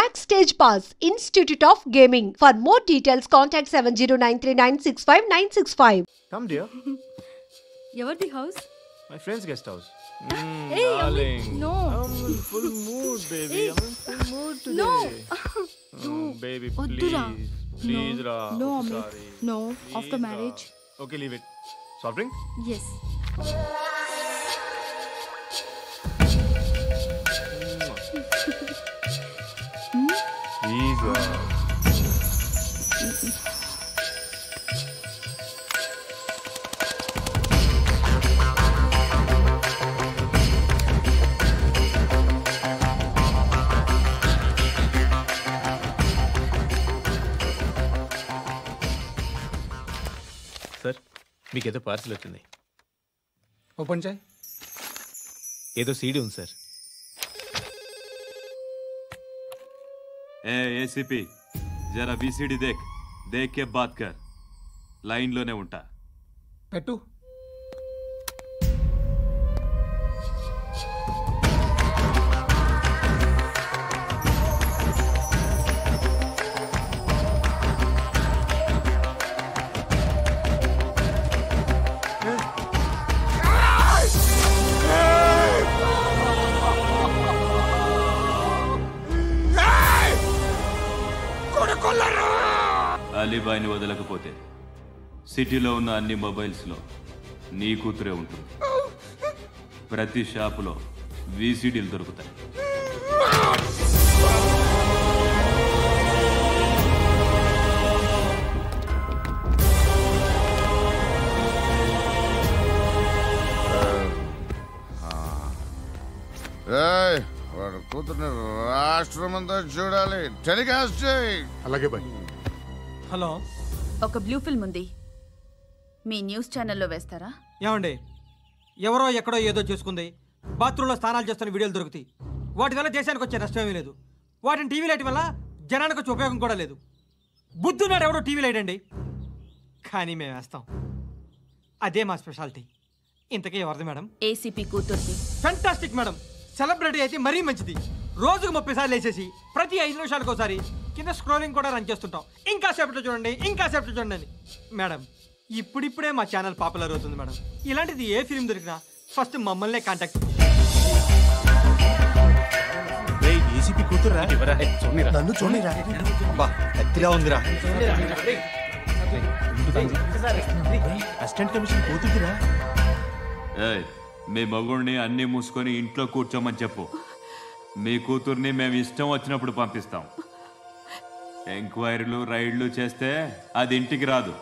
Backstage Pass, Institute of Gaming. For more details, contact 7093965965. Come, dear. Everdi house? My friend's guest house. Hey, Darling. no. I'm in full mood, baby. Hey. I'm in full mood today. No. Baby, Oddura. please. Please, Ra. No, Amit. Sorry. No. Please, After Ra. marriage. Okay, leave it. Soft drink? Yes. Please, Ra. Sir మీకేదో parcel వచ్చింది. Open చేయి. ఏదో CD ఉంది sir. ACP जरा VCD देख के बात कर. लाइन लोने ఉంటా. పెట్టు. అలీబాయిని వదలకపోతే సిటీలో ఉన్న అన్ని మొబైల్స్లో నీ కూతురే ఉంటుంది. ప్రతి షాపులో వీసీడీలు దొరుకుతాయి. వాడు కూతుర్ని రాష్ట్రమంతా చూడాలి. టెలికాస్ట్ చేయి. అలాగే బాయ్. హలో, ఒక బ్లూ ఫిల్మ్ ఉంది, మీ న్యూస్ ఛానల్లో వేస్తారా? ఏమండి, ఎవరో ఎక్కడో ఏదో చేసుకుంది, బాత్రూంలో స్నానాలు చేస్తున్న వీడియోలు దొరుకుతాయి. వాటి వల్ల దేశానికి వచ్చే నష్టం ఏమీ లేదు. వాటిని టీవీ లైట్ వల్ల జనానికి వచ్చే ఉపయోగం కూడా లేదు. బుద్ధున్నాడు ఎవడో టీవీ లైట్ అండి, కానీ మేము వేస్తాం. అదే మా స్పెషాలిటీ. ఇంతకీ ఎవరిది మేడం? ఏసీపీ కూతుర్ది. Fantastic madam. సెలబ్రిటీ అయితే మరీ మంచిది. రోజుకు 30 సార్లు వేసేసి ప్రతి 5 నిమిషాలకు ఒకసారి కింద స్క్రోలింగ్ కూడా రన్ చేస్తుంటాం. ఇంకా సేపట్లో చూడండి, ఇంకా సేపట్లో చూడండి అని. మేడం, ఇప్పుడిప్పుడే మా ఛానల్ పాపులర్ అవుతుంది మేడం. ఇలాంటిది ఏ ఫిల్మ్ దొరికినా ఫస్ట్ మమ్మల్నే కాంటాక్ట్. ఏసీపీ కూతురా? నన్ను చూడరా. ఎత్తిలా ఉందిరా. Assistant commission కూతురురా. మీ మగుడిని అన్ని మూసుకొని ఇంట్లో కూర్చోమని చెప్పు. మీ కూతుర్ని మేము ఇష్టం వచ్చినప్పుడు పంపిస్తాం. ఎంక్వైరీలు రైడ్లు చేస్తే అది ఇంటికి రాదు.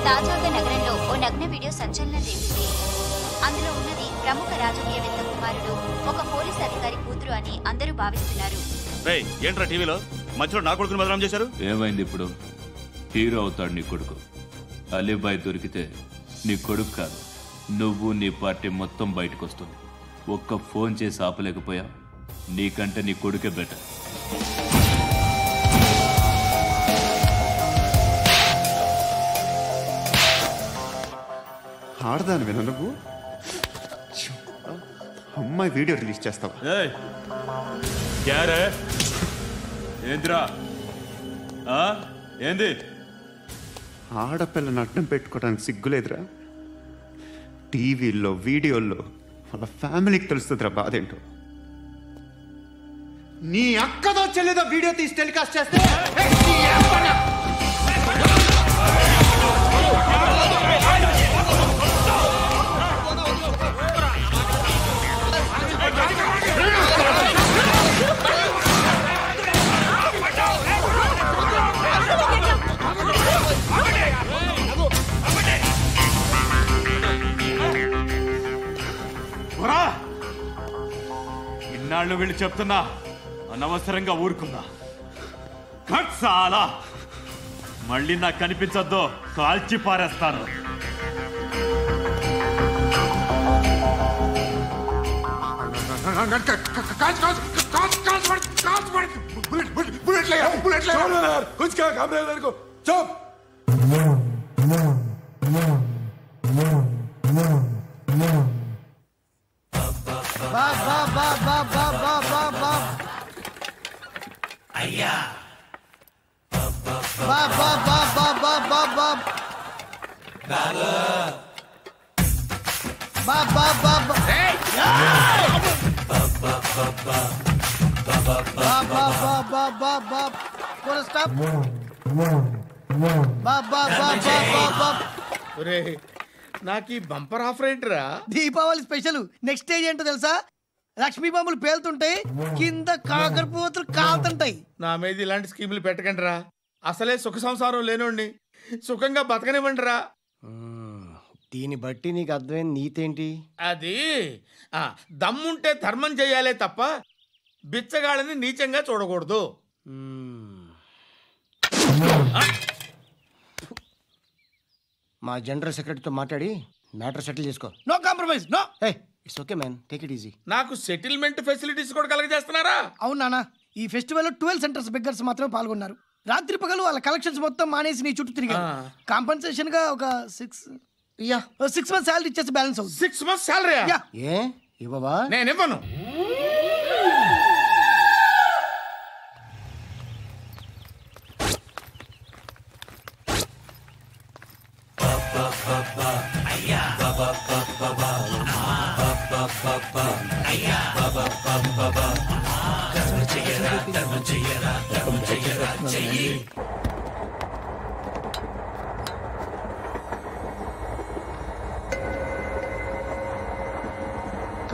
తాజాగా నగరంలో ఓ నగ్న వీడియో సంచలనం రేపింది. అందులో ఉన్నది ప్రముఖ రాజకీయవేత్త కుమారుడు, ఒక పోలీస్ అధికారి కూతురు అని అందరూ భావిస్తున్నారు. ఏంట్రా టీవీలో మధ్యలో నా కొడుకుని బదనాం చేశారు? ఏమైంది ఇప్పుడు? హీరో అవుతాడు నీ కొడుకు. అలీబాయ్ దొరికితే నీ కొడుకు కాదు, నువ్వు నీ పార్టీ మొత్తం బయటకు వస్తుంది. ఒక్క ఫోన్ చేసి ఆపలేకపోయా, నీకంటే నీ కొడుకే బెటర్. ఆడదాని విన నువ్వు అమ్మాయి వీడియో రిలీజ్ చేస్తావా? ఏంద్రా ఏంది? ఆడపిల్లని అడ్డం పెట్టుకోవడానికి సిగ్గులేదురా? టీవీల్లో వీడియోల్లో వాళ్ళ ఫ్యామిలీకి తెలుస్తుందిరా బాధేంటో. నీ అక్కదో చెల్లిదో వీడియో తీసి టెలికాస్ట్ చేస్తే ఇన్నాళ్ళు వీళ్ళు చెప్తున్నా అనవసరంగా ఊరుకుందా. చాలా మళ్ళీ నాకు కనిపించద్దు, కాల్చి పారేస్తాను. అయ్యా నాకు ఈ బంపర్ ఆఫర్ ఏంట్రా? దీపావళి స్పెషల్. నెక్స్ట్ స్టేజ్ ఏంటో తెలుసా? లక్ష్మీ బాంబులు పేలుతుంటాయి, కింద కాకరపోతులు కాలుతుంటాయి. నా మీద ఇలాంటి స్కీములు పెట్టకండి రా. అసలే సుఖ సంసారం లేనోడిని సుఖంగా బతకనివ్వండి రా. దీన్ని బట్టి నీకు అర్థమైన నీతేంటి? అది దమ్ముంటే ధర్మం చేయాలే తప్ప బిచ్చగాళ్ళని నీచంగా చూడకూడదు. మా జనరల్ సెక్రటరీతో మాట్లాడి మ్యాటర్ సెటిల్ చేసుకో. No compromise. No. It's okay man, take it easy. నాకు సెటిల్మెంట్ ఫెసిలిటీస్ కూడా కలగజేస్తున్నారా? అవును నాన్న, ఈ ఫెస్టివల్ 12 సెంటర్స్ బెగ్గర్స్ మాత్రమే పాల్గొన్నారు. రాత్రి పగలు వాళ్ళ కలెక్షన్స్ మొత్తం మానేసి నీ చుట్టూ తిరిగారు. కాంపన్సేషన్ గా ఒక 6 months సాలరీ ఇచ్చేసి బ్యాలెన్స్ అవుతుంది. 6 months సాలరీ? ఏ ఇవ్వవా? నేను ఇవ్వను.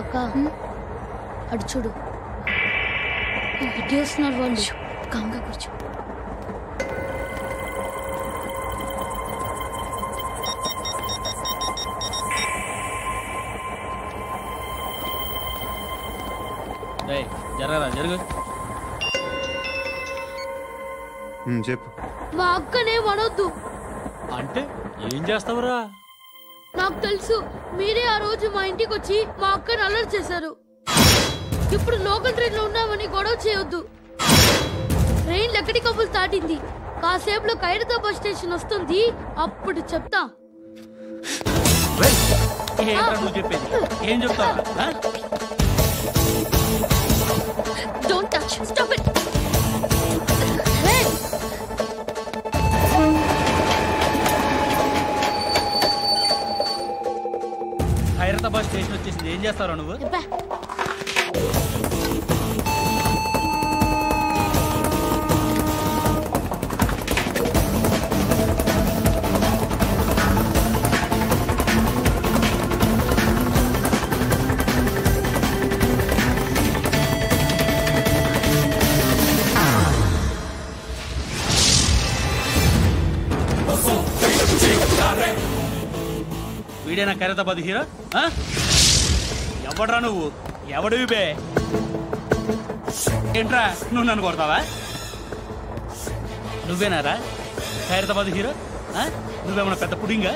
అక్క అడు చూడు, ఇటు వస్తున్నారు వాళ్ళు. కాంగా కూర్చో. జరగరా జరుగు. చెప్పు. మా అక్కనే వనొద్దు అంటే ఏం చేస్తావురా? నాకు తెలుసు, మీరే ఆ రోజు మా ఇంటికి వచ్చి మా అక్కని అలర్ట్ చేశారు. ఇప్పుడు లోకల్ ట్రైన్ లో ఉన్నామని గొడవ చేయొద్దు. ట్రైన్ ఎక్కడి కబుల్ దాటింది. కాసేపులో ఖైరతాబాద్ స్టేషన్ వస్తుంది, అప్పుడు చెప్తా. నువ్వు చెప్పేది ఏం చెప్తావా? Don't touch. Stop it. Khairatabad station వచ్చేసింది, ఏం చేస్తారా నువ్వు? వీడేనా ఖైరతాబాద్ హీరో? ఎవడ్రా నువ్వు? ఎవడివి బే? ఏంట్రా నువ్వు నన్ను కొడతావా? నువ్వేనారా ఖైరతాబాద్ హీరో? నువ్వేమన్నా పెద్ద పుడింగా?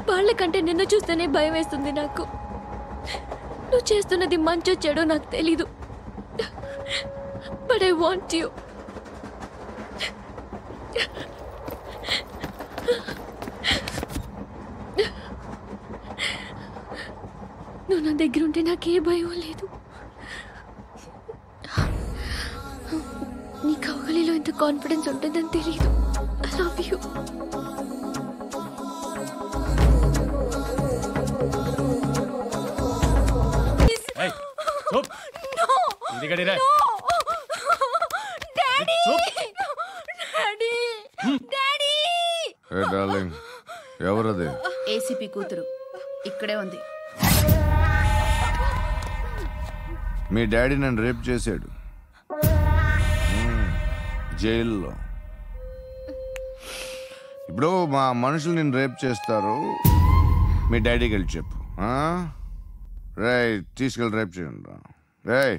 వాళ్ళకంటే నిన్ను చూస్తేనే భయం వేస్తుంది నాకు. నువ్వు చేస్తున్నది మంచో చెడో నాకు తెలీదు. But I want you. నువ్వు నా దగ్గర ఉంటే నాకే భయం లేదు. నీ కౌగలిలో ఎంత కాన్ఫిడెన్స్ ఉంటుందని తెలీదు. I love you. ఎవరది? ఏసీపీ కూతురు ఇక్కడే ఉంది. మీ డాడీ నన్ను రేప్ చేశాడు జైల్లో. ఇప్పుడు మా మనుషులు నేను రేప్ చేస్తారు, మీ డాడీకి వెళ్ళి చెప్పు. రేయ్ తీసుకెళ్ళి రేప్ చేయండి. రేయ్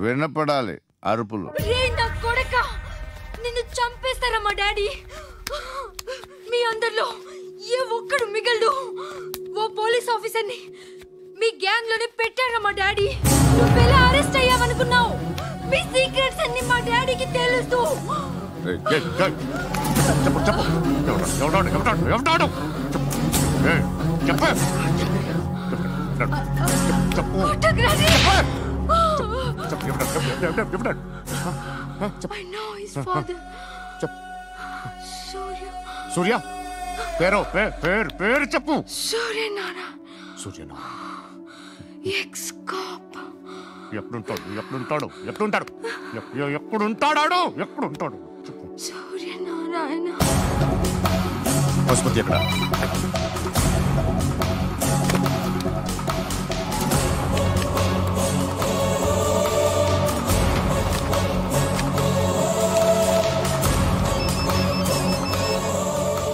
వినపడాలి అరుపులు. నిన్ను చంపేస్తారా మా డాడీ? మీ అందరిలో ఏ ఒక్కడు మిగలడు. ఓ పోలీస్ ఆఫీసర్ని మీ గ్యాంగ్ లోనే పెట్టారా మా డాడీ? నువ్వెలా అరెస్ట్ అయ్యావనుకున్నావు? మీ సీక్రెట్స్ అన్ని మా డాడీకి తెలుసు. సూర్య పేరు పేరు చెప్పు. సూర్యనారాయణ. Suryanarayana ex cop. ఎప్పుడుంటాడు సూర్యనారాయణ. పశుపతి ఎక్కడ?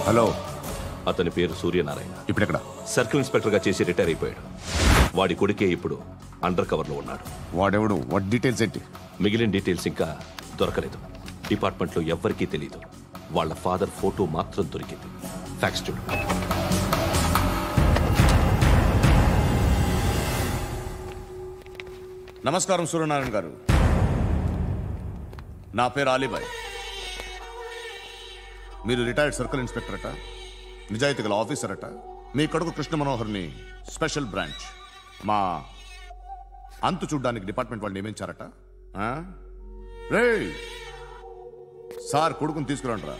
హలో, అతని పేరు సూర్యనారాయణ. ఇప్పుడెక్కడ? సర్కిల్ ఇన్స్పెక్టర్ గా చేసి రిటైర్ అయిపోయాడు. వాడి కొడుకే ఇప్పుడు అండర్ కవర్ లో ఉన్నాడు. వాడెవడు? వాట్ డీటెయిల్స్ ఏంటి? మిగిలిన డీటెయిల్స్ ఇంకా దొరకలేదు. డిపార్ట్మెంట్ లో ఎవ్వరికీ తెలియదు. వాళ్ళ ఫాదర్ ఫోటో మాత్రం దొరికింది. ఫ్యాక్స్ చూడు. నమస్కారం సూర్యనారాయణ గారు. నా పేరు అలీబాయ్. మీరు రిటైర్డ్ సర్కిల్ ఇన్స్పెక్టర్ అట, నిజాయితీ గల ఆఫీసర్ అట. మీ కొడుకు కృష్ణ మనోహర్ని స్పెషల్ బ్రాంచ్ మా అంతు చూడ్డానికి డిపార్ట్మెంట్ వాళ్ళు నియమించారట. రే సార్ కొడుకుని తీసుకురండిరా.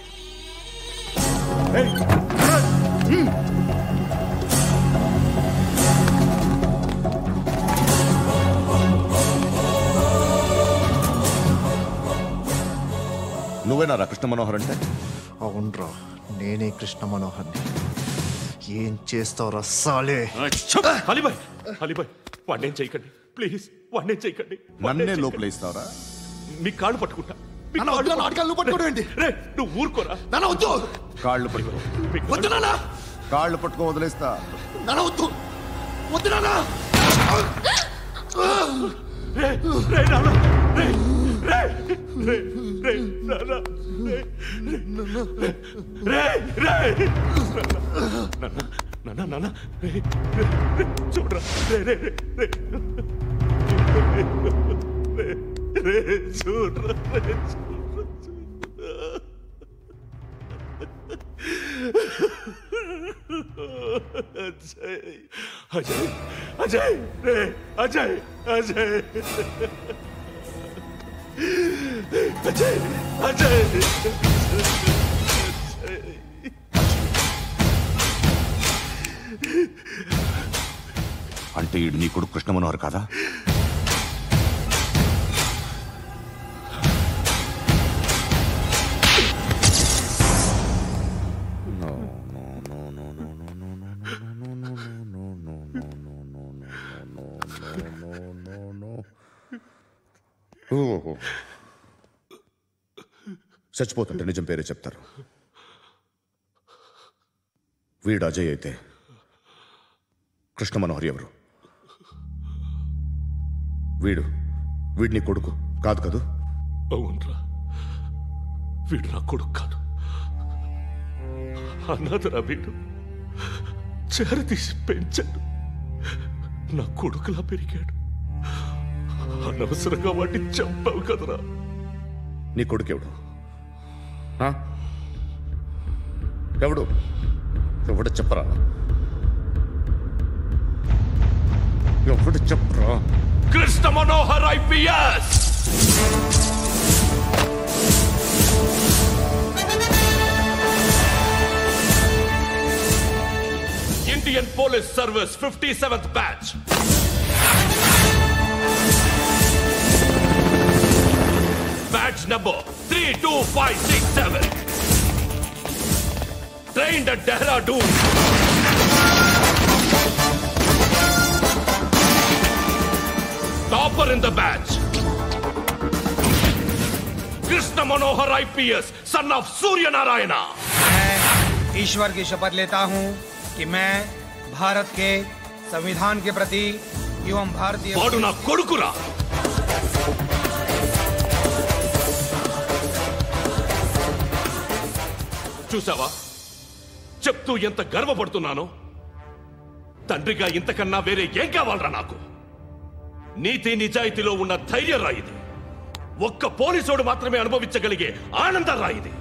నువ్వేనారా కృష్ణ మనోహర్ అంటే? అవునరా, నేనే కృష్ణ మనోహర్ని. ఏం చేస్తావురా సాలే? అలీబాయ్, అలీబాయ్ వాడినేం చేయకండి ప్లీజ్, వాడినేం చేయకండి. నన్నే లోపల ఇస్తావరా? మీ కాళ్ళు పట్టుకుంటా. నువ్వు ఊరుకోరా. కాళ్ళు పట్టుకో. కాళ్ళు పట్టుకో వదిలేస్తా. చూడరా చూడరా. అజయ్ అజయ్ అజయ్ రే అజయ్ అజయ్ అజయ్ అజయ్. అంటే ఈడు నీ కొడుకు కృష్ణ మనోహర్ కాదా? చచ్చిపోతుంటే నిజం పేరే చెప్తారు. వీడు అజయ్ అయితే కృష్ణ మనోహర్ ఎవరు? వీడిని కొడుకు కాదు కదూ? అవునరా, వీడు నా కొడుకు కాదు, అనాథరా. వీడు చేరతీసి పెంచాడు. నా కొడుకులా పెరిగాడు. అనవసరంగా వాటిని చంపావు కదరా. నీ కొడుకెవడు? ఎవడు ఎవడు చెప్పరా? ఎవడు చెప్పరా? Krishna Manohar IPS. Indian Police Service 57th batch. Badge number 32567. Trained at Dehradun. Topper in the batch. Krishna Manohar IPS, son of Surya Narayana. मैं ईश्वर की शपथ लेता हूँ कि मैं भारत के संविधान के प्रति एवं भारतीय వాడు నా కొడుకురా. చూసావా చెప్తూ ఎంత గర్వపడుతున్నానో. తండ్రిగా ఇంతకన్నా వేరే ఏం కావాలరా నాకు? నీతి నిజాయితీలో ఉన్న ధైర్యం రాయిది. ఒక్క పోలీసోడు మాత్రమే అనుభవించగలిగే ఆనందం రాయిది.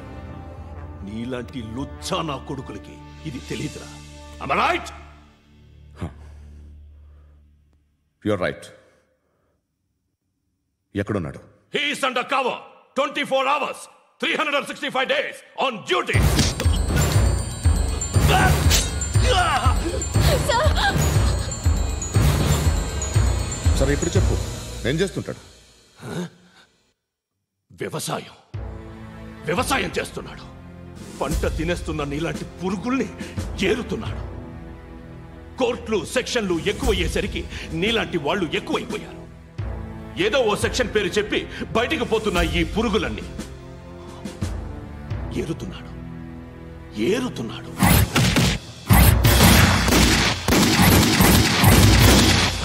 నీలాంటి లుచ్చా నా కొడుకులకి ఇది తెలీదురా. Am I right? You're right. ఎక్కడున్నాడు? He is under cover 24 hours 365 days on duty. సరే ఇప్పుడు చెప్పు, ఏం చేస్తుంటాడు? వ్యవసాయం చేస్తున్నాడు. పంట తినేస్తున్న నీలాంటి పురుగుల్ని ఏరుతున్నాడు. కోర్టులు సెక్షన్లు ఎక్కువయ్యేసరికి నీలాంటి వాళ్ళు ఎక్కువైపోయారు. ఏదో ఓ సెక్షన్ పేరు చెప్పి బయటికి పోతున్న ఈ పురుగులన్నీ ఏరుతున్నాడు.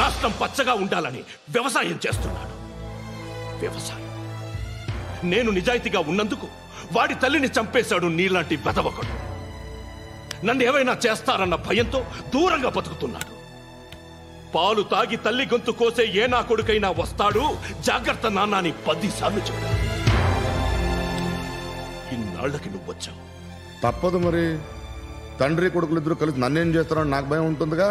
రాష్ట్రం పచ్చగా ఉండాలని వ్యవసాయం చేస్తున్నాడు. నేను నిజాయితీగా ఉన్నందుకు వాడి తల్లిని చంపేశాడు నీలాంటి వెధవకుడు. నన్ను ఏమైనా చేస్తారన్న భయంతో దూరంగా బతుకుతున్నాడు. పాలు తాగి తల్లి గొంతు కోసే ఏ నా కొడుకైనా వస్తాడు, జాగ్రత్త నాన్న అని 10 సార్లు చెప్పాడు. ఇన్నాళ్ళకి నువ్వు వచ్చావు. తప్పదు మరి. తండ్రి కొడుకులు ఇద్దరు కలిసి నన్నేం చేస్తారని నాకు భయం ఉంటుందిగా.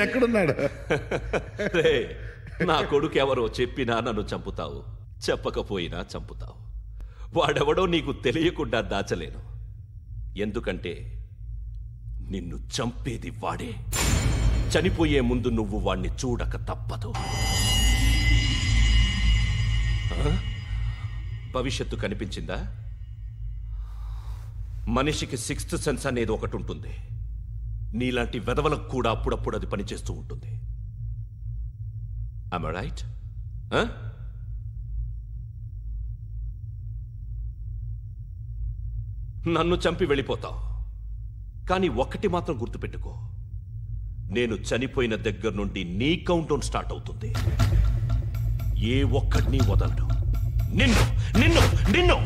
ఎక్కడున్నాడు? నా కొడుకు ఎవరో చెప్పినా నన్ను చంపుతావు, చెప్పకపోయినా చంపుతావు. వాడెవడో నీకు తెలియకుండా దాచలేను. ఎందుకంటే నిన్ను చంపేది వాడే. చనిపోయే ముందు నువ్వు వాణ్ణి చూడక తప్పదు. భవిష్యత్తు కనిపించిందా? మనిషికి 6th సెన్స్ అనేది ఒకటి ఉంటుంది. నీలాంటి వెధవలకు కూడా అప్పుడప్పుడు అది పనిచేస్తూ ఉంటుంది. Am I right? నన్ను చంపి వెళ్ళిపోతావు. కానీ ఒక్కటి మాత్రం గుర్తుపెట్టుకో, నేను చనిపోయిన దగ్గర నుండి నీ కౌంటౌన్ స్టార్ట్ అవుతుంది. ఏ ఒక్కడిని వదలడు. నిన్ను నిన్ను నిన్ను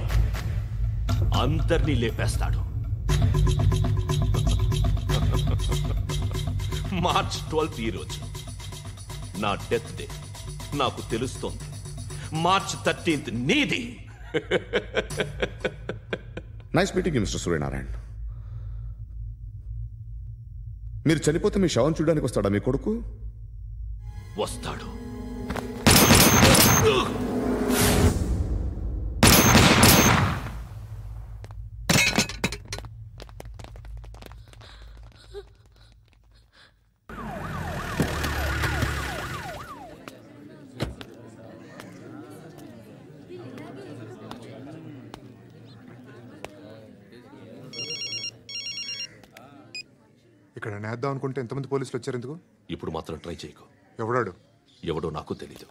అందరినీ లేపేస్తాడు. మార్చ్ 12th ఈ రోజు నా డెత్ డే. నాకు తెలుస్తోంది. మార్చ్ 13th నీది. Nice meeting you mister Suryanarayana. మీరు చనిపోతే మీ శవం చూడడానికి వస్తాడా మీ కొడుకు? వస్తాడు. ఇక్కడ నేద్దాం అనుకుంటే ఎంతమంది పోలీసులు వచ్చారు ఎందుకు? ఇప్పుడు మాత్రం ట్రై చేయకు. ఎవడాడు? ఎవడో నాకు తెలీదు.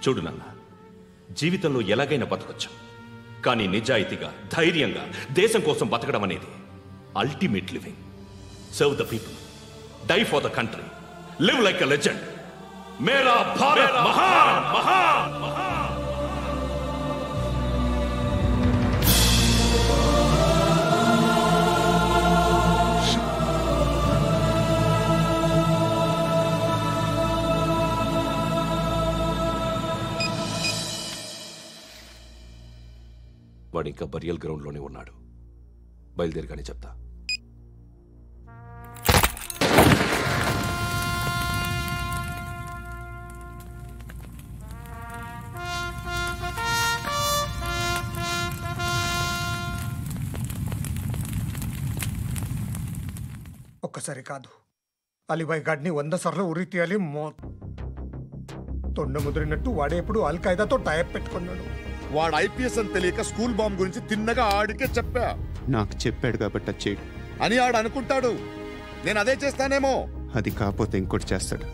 చూడు నాన్న, జీవితంలో ఎలాగైనా బతకొచ్చు, కానీ నిజాయితీగా ధైర్యంగా దేశం కోసం బతకడం అనేది ultimate living. Serve the people, die for the country, live like a legend. మేరా భారత్ మహాన్ మహాన్ మహాన్. వాడు ఇంకా బరియల్ గ్రౌండ్లోనే ఉన్నాడు. బయలుదేరిగానే చెప్తా. ఒక్కసారి కాదు, అలీబాయ్ గాడిని 100 సార్లు ఉరి తీయాలి. తొండ ముదిరినట్టు వాడే ఎప్పుడు అల్ ఖైదాతో టైప్ పెట్టుకున్నాడు. వాడు ఐపీఎస్ అని తెలియక స్కూల్ బాంబ్ గురించి తిన్నగా ఆడికే చెప్పా. నాకు చెప్పాడు కాబట్టి అది చేయడు అని ఆడు అనుకుంటాడు. నేను అదే చేస్తానేమో. అది కాకపోతే ఇంకోటి చేస్తాడు.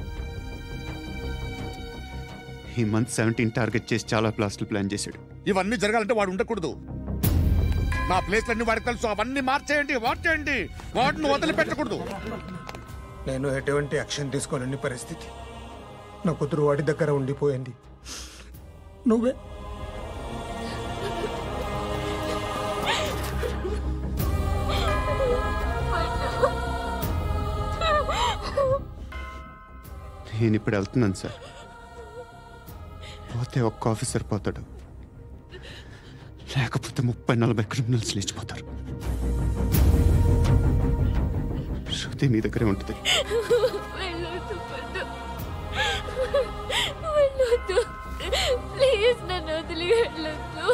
ఈ మంత్ 17 టార్గెట్ చేసి చాలా ప్లాస్టులు ప్లాన్ చేశాడు. ఇవన్నీ జరగాలంటే వాడు ఉండకూడదు. నా ప్లేస్లన్నీ వాడికి తెలుసు. అవన్నీ మార్చేయండి, మార్చేయండి. వాటిని వదిలిపెట్టకూడదు. నేను ఎటువంటి యాక్షన్ తీసుకోలేని పరిస్థితి. నా కూతురు వాడి దగ్గర ఉండిపోయింది. నువ్వే నేను ఇప్పుడు వెళ్తున్నాను సార్. పోతే ఒక్క ఆఫీసర్ పోతాడు, లేకపోతే 30-40 క్రిమినల్స్ లేచిపోతారు. శృతి మీ దగ్గరే ఉంటుంది. ప్లీజ్ నన్ను వదిలి వెళ్ళొద్దు.